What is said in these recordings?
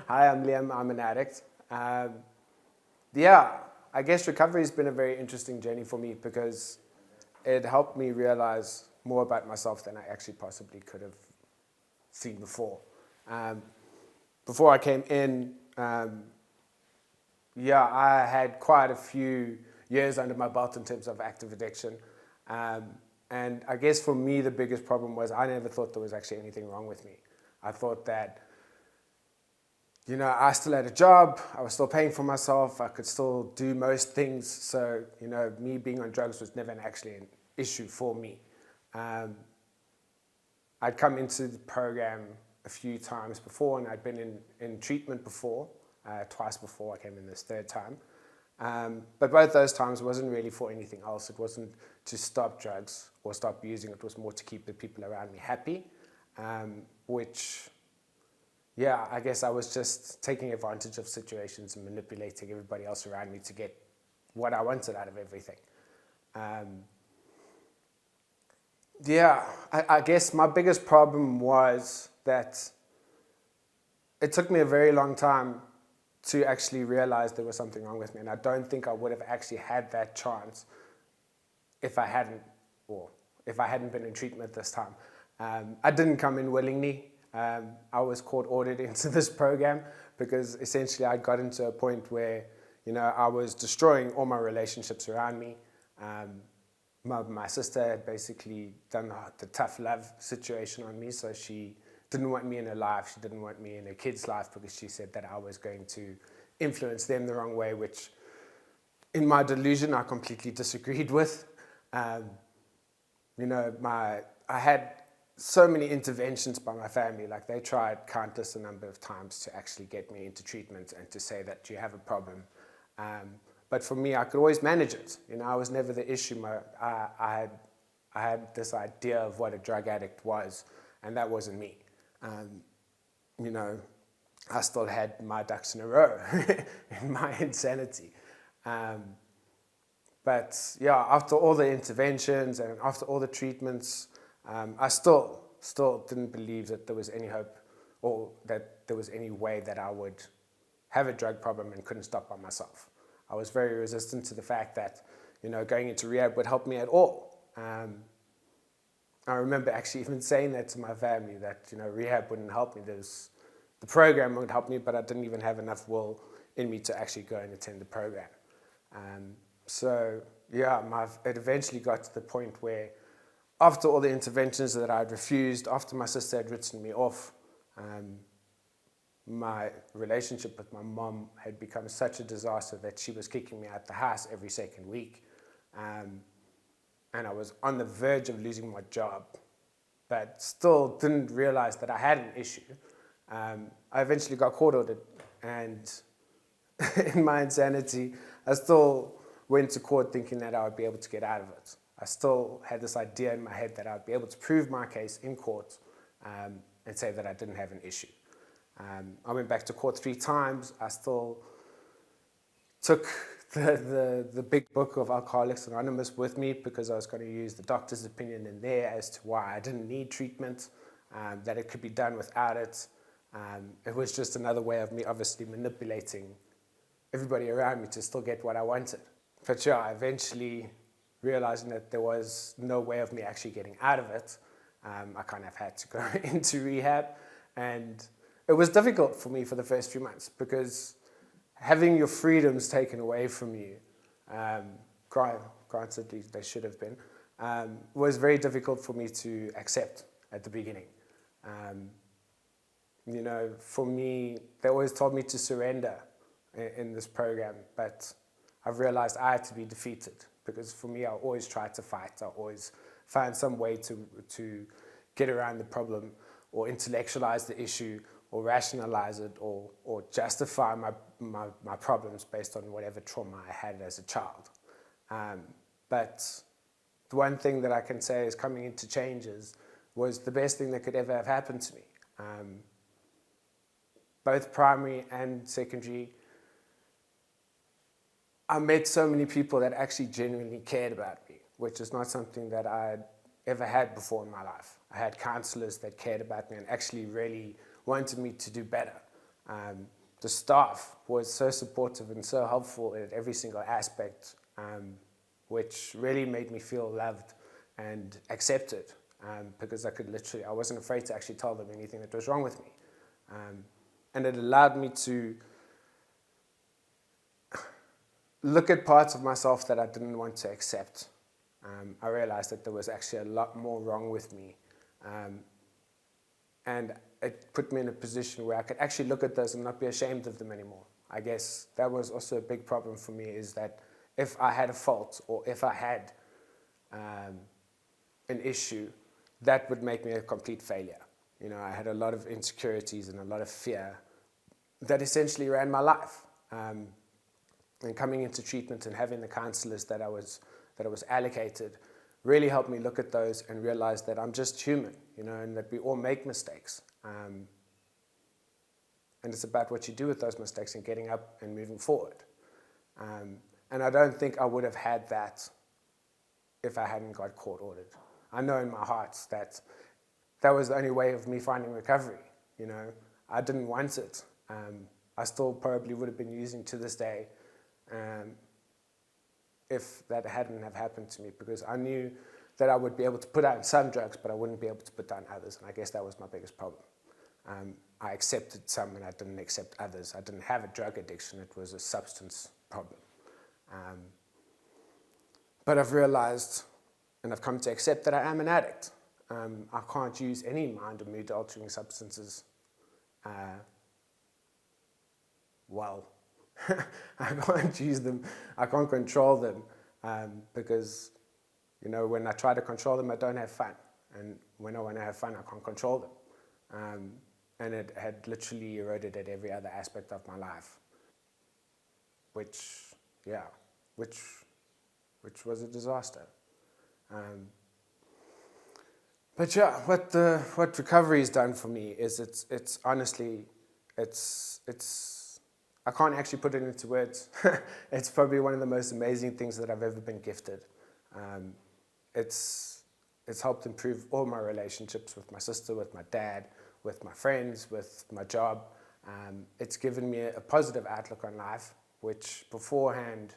Hi, I'm Liam. I'm an addict. Yeah, I guess recovery has been a very interesting journey for me because it helped me realize more about myself than I actually possibly could have seen before. Um, Before I came in, I had quite a few years under my belt in terms of active addiction. Um, and I guess for me, the biggest problem was I never thought there was actually anything wrong with me. I thought that, I still had a job, I was still paying for myself, I could still do most things. So, me being on drugs was never actually an issue for me. Um, I'd come into the program a few times before, and I'd been in treatment before, twice before. I came in this third time. But both those times wasn't really for anything else. It wasn't to stop drugs or stop using. It was more to keep the people around me happy, which, I guess I was just taking advantage of situations and manipulating everybody else around me to get what I wanted out of everything. I guess my biggest problem was that it took me a very long time to actually realize there was something wrong with me. And I don't think I would have actually had that chance if I hadn't, or if I hadn't been in treatment this time. I didn't come in willingly. I was court-ordered into this program because essentially I got into a point where, I was destroying all my relationships around me. My sister had basically done the tough love situation on me, so she didn't want me in her life. She didn't want me in her kid's life because she said that I was going to influence them the wrong way, which in my delusion I completely disagreed with. I had so many interventions by my family. Like, they tried countless a number of times to actually get me into treatment and to say that you have a problem. But for me, I could always manage it. I was never the issue. I had this idea of what a drug addict was, and that wasn't me. I still had my ducks in a row in my insanity. After all the interventions and after all the treatments, I still didn't believe that there was any hope or that there was any way that I would have a drug problem and couldn't stop by myself. I was very resistant to the fact that, going into rehab would help me at all. I remember actually even saying that to my family, that, rehab wouldn't help me. The program would help me, but I didn't even have enough will in me to actually go and attend the program. It eventually got to the point where, after all the interventions that I'd refused, after my sister had written me off, my relationship with my mom had become such a disaster that she was kicking me out the house every second week. And I was on the verge of losing my job, but still didn't realize that I had an issue. I eventually got court ordered, and in my insanity, I still went to court thinking that I would be able to get out of it. I still had this idea in my head that I'd be able to prove my case in court and say that I didn't have an issue. I went back to court 3 times. I still took the big book of Alcoholics Anonymous with me because I was going to use the doctor's opinion in there as to why I didn't need treatment, that it could be done without it. It was just another way of me obviously manipulating everybody around me to still get what I wanted. But eventually realizing that there was no way of me actually getting out of it, I kind of had to go into rehab. And it was difficult for me for the first few months because having your freedoms taken away from you, granted they should have been, was very difficult for me to accept at the beginning. For me, they always told me to surrender in this program, but I've realized I had to be defeated because for me, I always tried to fight. I always found some way to get around the problem or intellectualize the issue or rationalize it or justify my problems based on whatever trauma I had as a child. But the one thing that I can say is coming into changes was the best thing that could ever have happened to me. Both primary and secondary, I met so many people that actually genuinely cared about me, which is not something that I had ever had before in my life. I had counselors that cared about me and actually really wanted me to do better. The staff was so supportive and so helpful in every single aspect, which really made me feel loved and accepted, because I wasn't afraid to actually tell them anything that was wrong with me. And it allowed me to look at parts of myself that I didn't want to accept. I realized that there was actually a lot more wrong with me. And it put me in a position where I could actually look at those and not be ashamed of them anymore. I guess that was also a big problem for me, is that if I had a fault or if I had an issue, that would make me a complete failure. You know, I had a lot of insecurities and a lot of fear that essentially ran my life. And coming into treatment and having the counselors that I was allocated really helped me look at those and realize that I'm just human, you know, and that we all make mistakes. And it's about what you do with those mistakes and getting up and moving forward. And I don't think I would have had that if I hadn't got court ordered. I know in my heart that that was the only way of me finding recovery. You know, I didn't want it. I still probably would have been using to this day if that hadn't have happened to me, because I knew that I would be able to put down some drugs, but I wouldn't be able to put down others. And I guess that was my biggest problem. I accepted some and I didn't accept others. I didn't have a drug addiction, it was a substance problem. But I've realized and I've come to accept that I am an addict. I can't use any mind or mood altering substances well. I can't use them, I can't control them, because, you know, when I try to control them, I don't have fun. And when I want to have fun, I can't control them. And it had literally eroded at every other aspect of my life, which was a disaster. But yeah, what recovery has done for me is it's honestly, I can't actually put it into words. It's probably one of the most amazing things that I've ever been gifted. It's helped improve all my relationships with my sister, with my dad, with my friends, with my job. It's given me a positive outlook on life, which beforehand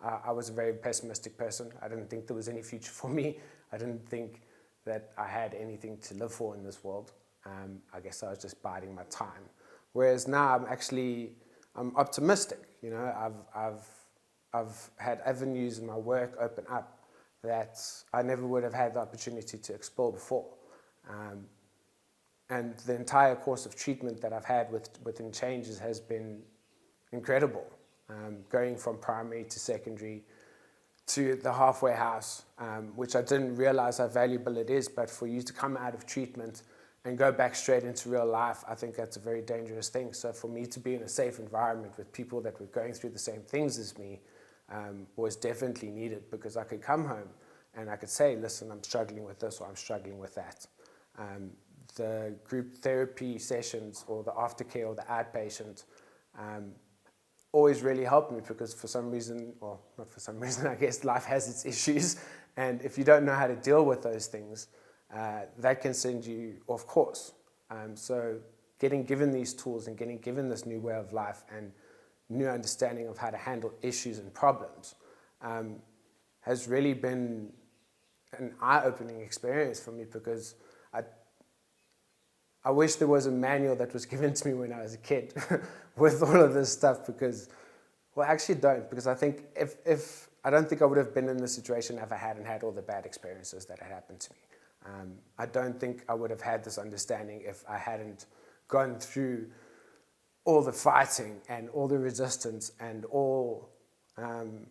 I was a very pessimistic person. I didn't think there was any future for me. I didn't think that I had anything to live for in this world. I guess I was just biding my time. Whereas now I'm optimistic. You know, I've had avenues in my work open up that I never would have had the opportunity to explore before. And the entire course of treatment that I've had within Changes has been incredible. Going from primary to secondary to the halfway house, which I didn't realize how valuable it is, but for you to come out of treatment and go back straight into real life, I think that's a very dangerous thing. So for me to be in a safe environment with people that were going through the same things as me was definitely needed, because I could come home and I could say, listen, I'm struggling with this or I'm struggling with that. The group therapy sessions or the aftercare or the outpatient always really helped me, because for some reason, well, not for some reason, I guess life has its issues, and if you don't know how to deal with those things, that can send you off course. So getting given these tools and getting given this new way of life and new understanding of how to handle issues and problems has really been an eye-opening experience for me, because I wish there was a manual that was given to me when I was a kid with all of this stuff, because, well, I actually don't, because I think if I don't think I would have been in this situation if I hadn't had all the bad experiences that had happened to me. I don't think I would have had this understanding if I hadn't gone through all the fighting and all the resistance and all the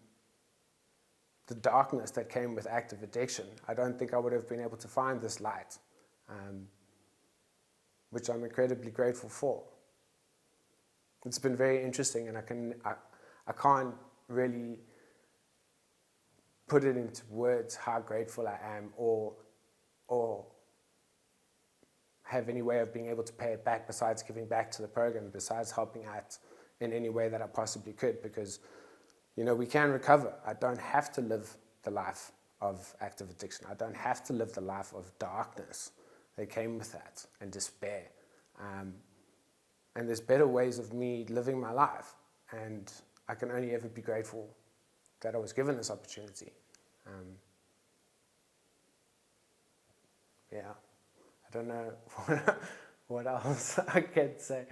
darkness that came with active addiction. I don't think I would have been able to find this light, which I'm incredibly grateful for. It's been very interesting, and I can't really put it into words how grateful I am, or have any way of being able to pay it back besides giving back to the program, besides helping out in any way that I possibly could, because, you know, we can recover. I don't have to live the life of active addiction. I don't have to live the life of darkness that came with that and despair. and there's better ways of me living my life, and I can only ever be grateful that I was given this opportunity. Yeah, I don't know what else I can say.